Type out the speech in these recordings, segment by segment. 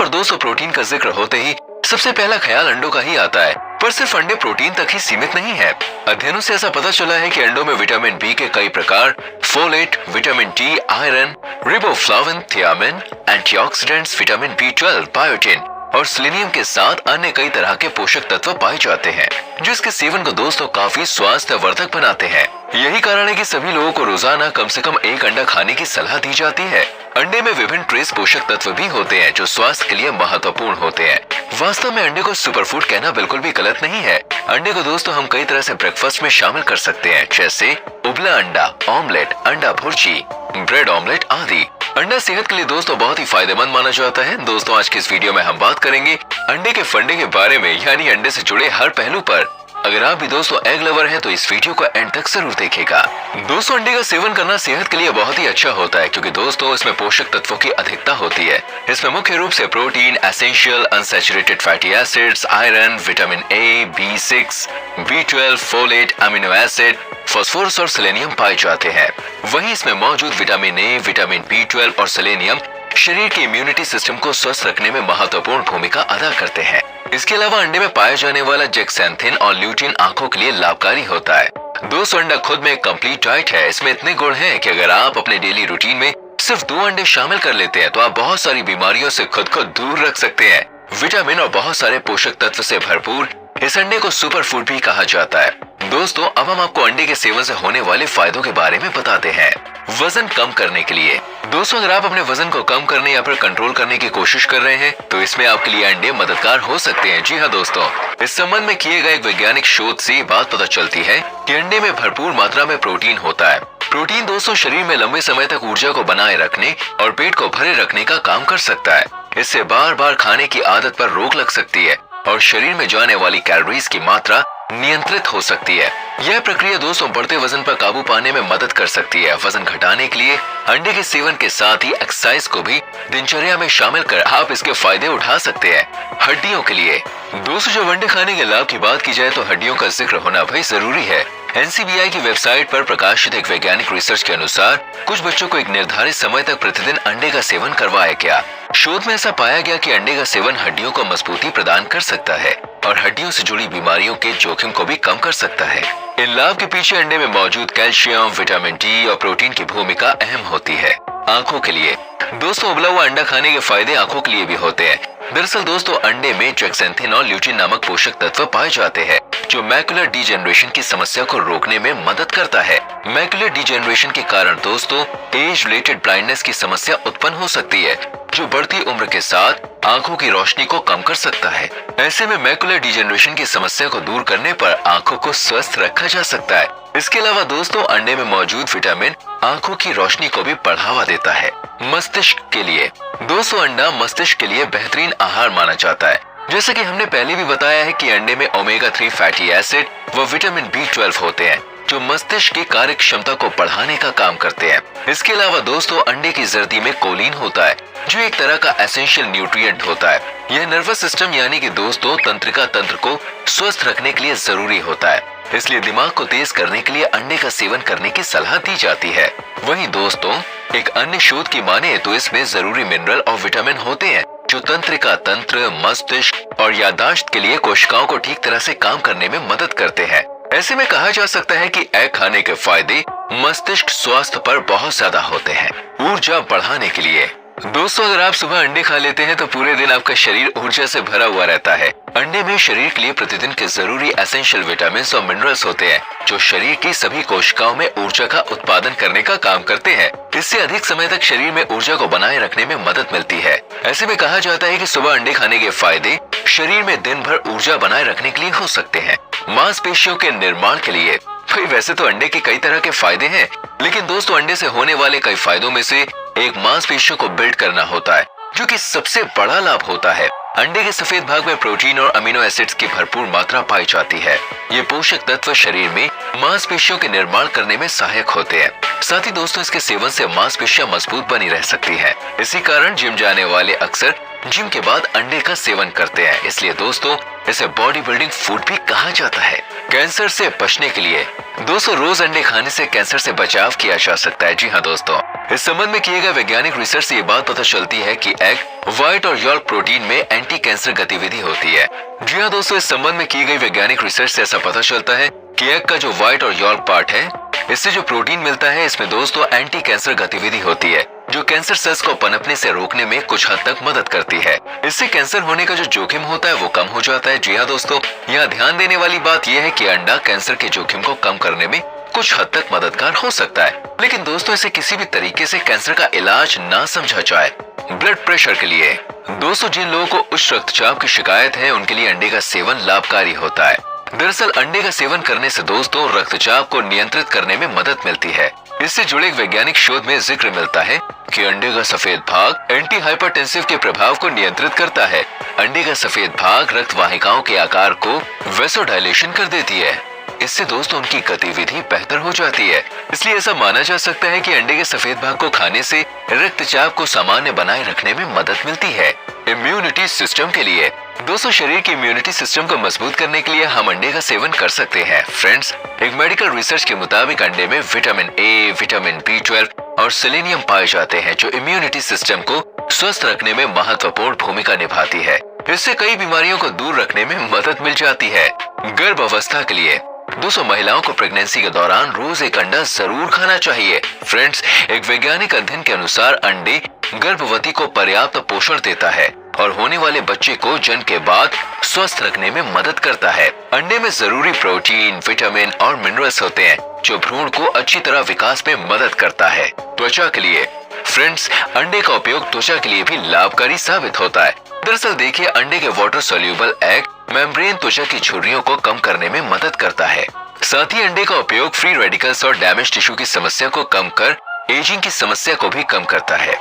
पर दोस्तों प्रोटीन का जिक्र होते ही सबसे पहला ख्याल अंडों का ही आता है, पर सिर्फ अंडे प्रोटीन तक ही सीमित नहीं है। अध्ययनों से ऐसा पता चला है कि अंडों में विटामिन बी के कई प्रकार, folate, vitamin D, iron, riboflavin, thiamine, antioxidants, vitamin B12, biotin और सेलेनियम के साथ अन्य कई तरह के पोषक तत्व पाए जाते हैं, जो इसके सेवन को दोस्तों काफी स्वास्थ्यवर्धक बनाते हैं। यही कारण है कि सभी लोगों को रोजाना कम से कम एक अंडा खाने की सलाह दी जाती है। अंडे में विभिन्न ट्रेस पोषक तत्व भी होते हैं जो स्वास्थ्य के लिए महत्वपूर्ण होते हैं। वास्तव में अंडे को सुपरफूड कहना बिल्कुल भी गलत नहीं है। अंडे को दोस्तों हम कई तरह से ब्रेकफास्ट में शामिल कर सकते हैं, जैसे उबला अंडा, ऑमलेट, अंडा भुर्जी, ब्रेड ऑमलेट आदि। अंडा सेहत के लिए दोस्तों बहुत ही फायदेमंद माना जाता है। दोस्तों आज की इस वीडियो में हम बात करेंगे अंडे के फंडे के बारे में, यानी अंडे से जुड़े हर पहलू पर। अगर आप भी दोस्तों एग लवर हैं तो इस वीडियो को एंड तक जरूर देखिएगा। दोस्तों अंडे का सेवन करना सेहत के लिए बहुत ही अच्छा होता है, क्योंकि दोस्तों इसमें पोषक तत्वों की अधिकता होती है। इसमें मुख्य रूप से protein, essential unsaturated fatty acids, iron, vitamin A, B6, B12, folate, amino acid, phosphorus और सेलेनियम पाए जाते हैं। वहीं इसमें मौजूद विटामिन ए, विटामिन B12 और सेलेनियम शरीर की इम्यूनिटी सिस्टम को स्वस्थ रखने में महत्वपूर्ण भूमिका अदा करते हैं। इसके अलावा अंडे में पाए जाने वाला जेक्सेंथिन और ल्यूटिन आंखों के लिए लाभकारी होता है। दोस्तों अंडा खुद में एक कंप्लीट डाइट है। इसमें इतने गुण हैं कि अगर आप अपने डेली रूटीन में सिर्फ 2 अंडे शामिल कर लेते हैं तो आप बहुत सारी बीमारियों से खुद को दूर रख सकते हैं। विटामिन और बहुत सारे पोषक तत्व से भरपूर इस अंडे को सुपर फूड भी कहा जाता है। दोस्तों अब हम आपको अंडे के सेवन से होने वाले फायदों के बारे में बताते हैं। वजन कम करने के लिए दोस्तों अगर आप अपने वजन को कम करने या फिर कंट्रोल करने की कोशिश कर रहे हैं तो इसमें आपके लिए अंडे मददगार हो सकते हैं। जी हाँ दोस्तों, इस संबंध में किए गए एक वैज्ञानिक शोध से बात पता चलती है कि अंडे में भरपूर मात्रा में प्रोटीन होता है। प्रोटीन दोस्तों शरीर में लंबे समय तक ऊर्जा को बनाए रखने और पेट को भरे रखने का काम कर सकता है। इससे बार बार खाने की आदत पर रोक लग सकती है और शरीर में जाने वाली कैलोरीज की मात्रा नियंत्रित हो सकती है। यह प्रक्रिया दोस्तों बढ़ते वजन पर काबू पाने में मदद कर सकती है। वजन घटाने के लिए अंडे के सेवन के साथ ही एक्सरसाइज को भी दिनचर्या में शामिल कर आप इसके फायदे उठा सकते हैं। हड्डियों के लिए दोस्तों जब अंडे खाने के लाभ की बात की जाए तो हड्डियों का जिक्र होना भाई जरूरी है। NCBI की वेबसाइट पर प्रकाशित एक वैज्ञानिक रिसर्च के अनुसार कुछ बच्चों को एक निर्धारित समय तक प्रतिदिन अंडे का सेवन करवाया गया। शोध में ऐसा पाया गया कि अंडे का सेवन हड्डियों को मजबूती प्रदान कर सकता है और हड्डियों से जुड़ी बीमारियों के जोखिम को भी कम कर सकता है। इन लाभ के पीछे अंडे में मौजूद कैल्शियम, विटामिन डी और प्रोटीन की भूमिका अहम होती है। आंखों के लिए दोस्तों उबला हुआ अंडा खाने के फायदे आंखों के लिए भी होते हैं। दरअसल दोस्तों अंडे में जेक्सेंथिन और ल्यूटिन नामक पोषक तत्व पाए जाते हैं जो मैकुलर डीजेनरेशन की समस्या को रोकने में मदद करता है। मैकुलर डीजेनरेशन के कारण दोस्तों एज रिलेटेड ब्लाइंडनेस की समस्या उत्पन्न हो सकती है, जो बढ़ती उम्र के साथ आंखों की रोशनी को कम कर सकता है। ऐसे में मैकुलर डीजेनरेशन की समस्या को दूर करने पर आंखों को स्वस्थ रखा जा सकता है। इसके अलावा दोस्तों अंडे में मौजूद विटामिन आंखों की रोशनी को भी बढ़ावा देता है। मस्तिष्क के लिए दोस्तों अंडा मस्तिष्क के लिए बेहतरीन आहार माना जाता है। जैसा कि हमने पहले भी बताया है कि अंडे में ओमेगा 3 फैटी एसिड व विटामिन B12 होते हैं जो मस्तिष्क की कार्य क्षमता को बढ़ाने का काम करते हैं। इसके अलावा दोस्तों अंडे की जर्दी में कोलिन होता है जो एक तरह का एसेंशियल न्यूट्रिएंट होता है। यह नर्वस सिस्टम यानी कि दोस्तों तंत्रिका तंत्र को स्वस्थ रखने के लिए जरूरी होता है, इसलिए दिमाग को तेज करने के लिए अंडे का सेवन करने की सलाह दी जाती है। वहीं दोस्तों एक अन्य शोध की माने तो इसमें जरूरी मिनरल और विटामिन होते हैं जो तंत्रिका तंत्र, मस्तिष्क और याददाश्त के लिए कोशिकाओं को ठीक तरह से काम करने में मदद करते हैं। ऐसे में कहा जा सकता है कि एग खाने के फायदे मस्तिष्क स्वास्थ्य पर बहुत ज्यादा होते हैं। ऊर्जा बढ़ाने के लिए दोस्तों अगर आप सुबह अंडे खा लेते हैं तो पूरे दिन आपका शरीर ऊर्जा से भरा हुआ रहता है। अंडे में शरीर के लिए प्रतिदिन के जरूरी एसेंशियल विटामिन और मिनरल्स होते हैं जो शरीर की सभी कोशिकाओं में ऊर्जा का उत्पादन करने का काम करते हैं। इससे अधिक समय तक शरीर में ऊर्जा को बनाए रखने में मदद मिलती है। ऐसे में कहा जाता है कि सुबह अंडे खाने के फायदे शरीर में दिन भर ऊर्जा बनाए रखने के लिए हो सकते हैं। मांसपेशियों के निर्माण के लिए भाई वैसे तो अंडे के कई तरह के फायदे हैं, लेकिन दोस्तों अंडे से होने वाले कई फायदों में से एक मांसपेशियों को बिल्ड करना होता है, जो कि सबसे बड़ा लाभ होता है। अंडे के सफेद भाग में प्रोटीन और अमीनो एसिड्स की भरपूर मात्रा पाई जाती है। ये पोषक तत्व शरीर में मांसपेशियों के निर्माण करने में सहायक होते हैं। साथ ही दोस्तों इसके सेवन से मांसपेशियां मजबूत बनी रह सकती हैं। इसी कारण जिम जाने वाले अक्सर जिम के बाद अंडे का सेवन करते हैं। इसलिए दोस्तों इसे बॉडी बिल्डिंग फूड भी कहा जाता है। कैंसर से बचने के लिए दोस्तों रोज अंडे खाने से कैंसर से बचाव किया जा सकता है। जी हाँ दोस्तों, इस संबंध में किए गए वैज्ञानिक रिसर्च से ये बात पता चलती है कि एग व्हाइट और यॉल्क प्रोटीन में एंटी कैंसर गतिविधि होती है। जी हाँ दोस्तों, इस संबंध में की गई वैज्ञानिक रिसर्च से ऐसा पता चलता है कि एग का जो व्हाइट और यॉल्क पार्ट है, इससे जो प्रोटीन मिलता है इसमें दोस्तों एंटी कैंसर गतिविधि होती है, जो कैंसर सेल्स को पनपने से रोकने में कुछ हद तक मदद करती है। इससे कैंसर होने का जो जोखिम होता है वो कम हो जाता है। जी हाँ दोस्तों, यहाँ ध्यान देने वाली बात यह है कि अंडा कैंसर के जोखिम को कम करने में कुछ हद तक मददगार हो सकता है, लेकिन दोस्तों इसे किसी भी तरीके से कैंसर का इलाज ना समझा जाए। ब्लड प्रेशर के लिए दोस्तों जिन लोगों को उच्च रक्तचाप की शिकायत है उनके लिए अंडे का सेवन लाभकारी होता है। दरअसल अंडे का सेवन करने से दोस्तों रक्तचाप को नियंत्रित करने में मदद मिलती है। इससे जुड़े एक वैज्ञानिक शोध में जिक्र मिलता है कि अंडे का सफेद भाग एंटी हाइपरटेंसिव के प्रभाव को नियंत्रित करता है। अंडे का सफेद भाग रक्त वाहिकाओं के आकार को वैसोडायलेशन कर देती है। इससे दोस्तों उनकी गतिविधि बेहतर हो जाती है। इसलिए ऐसा माना जा सकता है कि अंडे के सफेद भाग को खाने से रक्तचाप को सामान्य बनाए रखने में मदद मिलती है। इम्यूनिटी सिस्टम के लिए दोस्तों शरीर की इम्यूनिटी सिस्टम को मजबूत करने के लिए हम अंडे का सेवन कर सकते हैं। फ्रेंड्स, एक मेडिकल रिसर्च के मुताबिक अंडे में विटामिन ए, विटामिन B12 और सेलेनियम पाए जाते हैं, जो इम्यूनिटी सिस्टम को स्वस्थ रखने में महत्वपूर्ण भूमिका निभाती है। इससे कई बीमारियों को दूर रखने में मदद मिल जाती है। गर्भ अवस्था के लिए दोस्तों महिलाओं को प्रेगनेंसी के दौरान रोज एक अंडा जरूर खाना चाहिए। फ्रेंड्स, एक वैज्ञानिक अध्ययन के अनुसार अंडे गर्भवती को पर्याप्त पोषण देता है और होने वाले बच्चे को जन्म के बाद स्वस्थ रखने में मदद करता है। अंडे में जरूरी प्रोटीन, विटामिन और मिनरल्स होते हैं, जो भ्रूण को अच्छी तरह विकास में मदद करता है। त्वचा के लिए फ्रेंड्स, अंडे का उपयोग त्वचा के लिए भी लाभकारी साबित होता है। दरअसल देखिए, अंडे के वाटर सोल्यूबल एग मेम्ब्रेन त्वचा की झुर्रियों को कम करने में मदद करता है। साथ ही अंडे का उपयोग फ्री रेडिकल्स और डैमेज टिश्यू की समस्या को कम कर एजिंग की समस्या को भी कम करता है।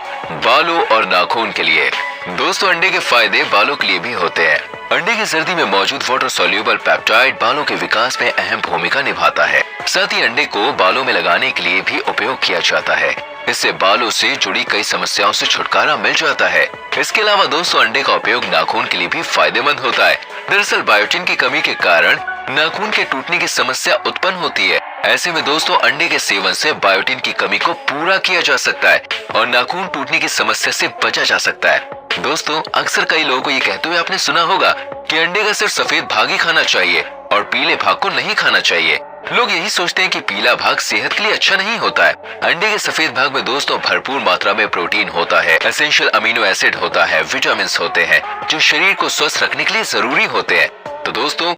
बालों और नाखून के लिए दोस्तों अंडे के फायदे बालों के लिए भी होते हैं। अंडे की जर्दी में मौजूद वाटर सोल्यूबल पेप्टाइड बालों के विकास में अहम भूमिका निभाता है। साथ ही अंडे को बालों में लगाने के लिए भी उपयोग किया जाता है। इससे बालों से जुड़ी कई समस्याओं से छुटकारा मिल जाता है। इसके अलावा दोस्तों अंडे का उपयोग नाखून के लिए भी फायदेमंद होता है। दरअसल बायोटिन की कमी के कारण नाखून के टूटने की समस्या उत्पन्न होती है। ऐसे में दोस्तों अंडे के सेवन से बायोटिन की कमी को पूरा किया जा सकता है और नाखून टूटने की समस्या से बचा जा सकता है। दोस्तों अक्सर कई लोगों को ये कहते हुए आपने सुना होगा कि अंडे का सिर्फ सफेद भाग ही खाना चाहिए और पीले भाग को नहीं खाना चाहिए। लोग यही सोचते हैं कि पीला भाग सेहत के लिए अच्छा नहीं होता है। अंडे के सफेद भाग में दोस्तों भरपूर मात्रा में प्रोटीन होता है, एसेंशियल अमीनो एसिड होता है, विटामिन होते हैं, जो शरीर को स्वस्थ रखने के लिए जरूरी होते हैं। तो दोस्तों